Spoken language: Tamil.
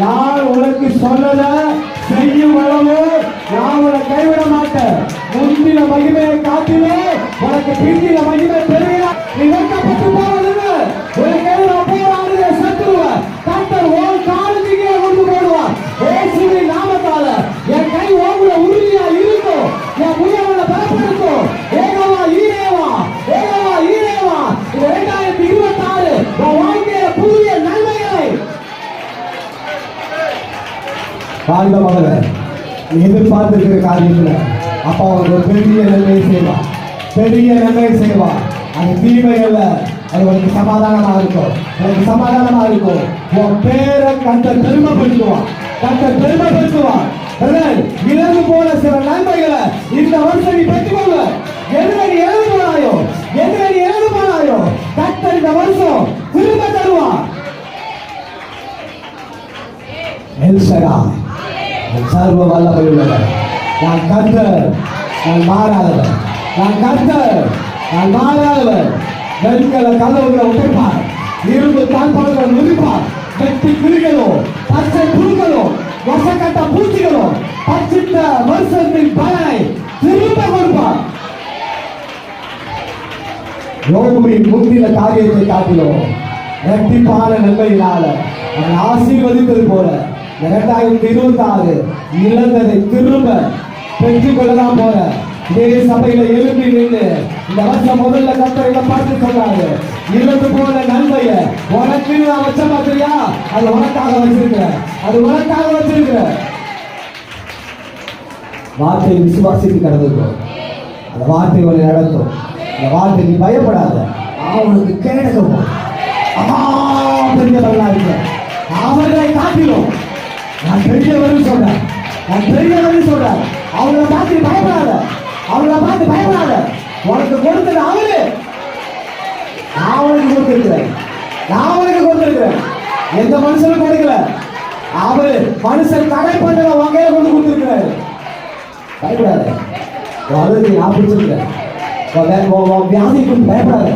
நான் உனக்கு சொன்னத செய்யும் அளவு நான் உன்னை கைவிட மாட்டேன். முந்தின மகிமையை காட்டிலே உனக்கு பிந்தின மகிமை பெறுகிறா. நீ வெட்கப்பட்டு போவதில்லை. உனக்கு போராடுகிற சத்துருவ கர்த்தர் உன் காலத்துக்கே கொண்டு போடுவார். இயேசுவின் நாமத்தால என் கை ஓங்குல உறுதியா இருக்கும். என் முயவனை பலப்படுத்தும். ஏகவா ஈரேவா, ஏகவா ஈரேவா. இந்த 2026 உன் வாழ்க்கையில புதிய நன்மைகளை வாழ்ந்த மகள நீ எதிர்பார்த்திருக்கிற காரியத்துல அப்பா ஒரு பெரிய நன்மை செய்வார். பெரிய நன்மை செய்வார். அது தீமை அல்ல, அது உனக்கு சமாதானமா இருக்கும். உனக்கு சமாதானமா இருக்கும். உன் பேரை கர்த்தர் பெருமைப்படுத்துவான். கர்த்தர் பெருமைப்படுத்துவான். இழந்து போன சில நன்மைகளை இந்த வருஷம் நீ பெற்றுக்கொள்ள. எதிரடி எழுது போனாயோ, எதிரடி எழுது போனாயோ கர்த்தர் இந்த வருஷம் திரும்ப தருவான். எல்சடாய் சர்வ வல்லமையுள்ளவர். நான் கர்த்தர், நான் மாறாதவர். நான் கர்த்தர், நான் மாறாதவர். நெருக்கல கதவுகளை உடைப்பார். இரும்பு தாழ்பாடுகளை நுழைப்பார். வெட்டி கிளிகளும் பச்சை புழுகளும் வசக்கட்ட பூச்சிகளும் பச்சித்த வருஷத்தின் பலனை திரும்ப கொடுப்பார். யோபுவின் முந்தின காரியத்தை காட்டிலும் இரட்டிப்பான நன்மையினால அவனை ஆசீர்வதித்தது போல 2026 இழந்ததை திரும்ப பெற்றுக் கொள்ளலாம் போற இதே சபையில எழுப்பி நின்று இந்த வருஷம் முதல்ல கர்த்தரை பார்த்து சொன்னாரு. இழந்து போன நன்மைய உனக்கு நான் வச்ச மாதிரியா, அது உனக்காக வச்சிருக்கிற, அது உனக்காக வச்சிருக்கிற. வார்த்தையை விசுவாசித்து கடந்துக்கும். அந்த வார்த்தை உன்னை நடத்தும். அந்த வார்த்தை நீ பயப்படாத. அவனுக்கு கேட்கும் பெரியவர்களா இருக்க அவர்களை காட்டிலும் நான் பெரியவர்கள் சொல்றேன். நான் பெரியவர்கள் சொல்றேன். அவங்கள பார்த்து பயப்படாத. அவங்கள பார்த்து பயப்படாத. உனக்கு கொடுத்தது அவரு. நான் உனக்கு கொடுத்திருக்கிறேன். நான் உனக்கு கொடுத்திருக்கிறேன். எந்த மனுஷனும் கொடுக்கல. அவரு மனுஷன் தடை பண்ண வகையில கொண்டு கொடுத்திருக்கிறாரு. பயப்படாத. நான் பிடிச்சிருக்கிறேன். வியாதி கொண்டு பயப்படாத.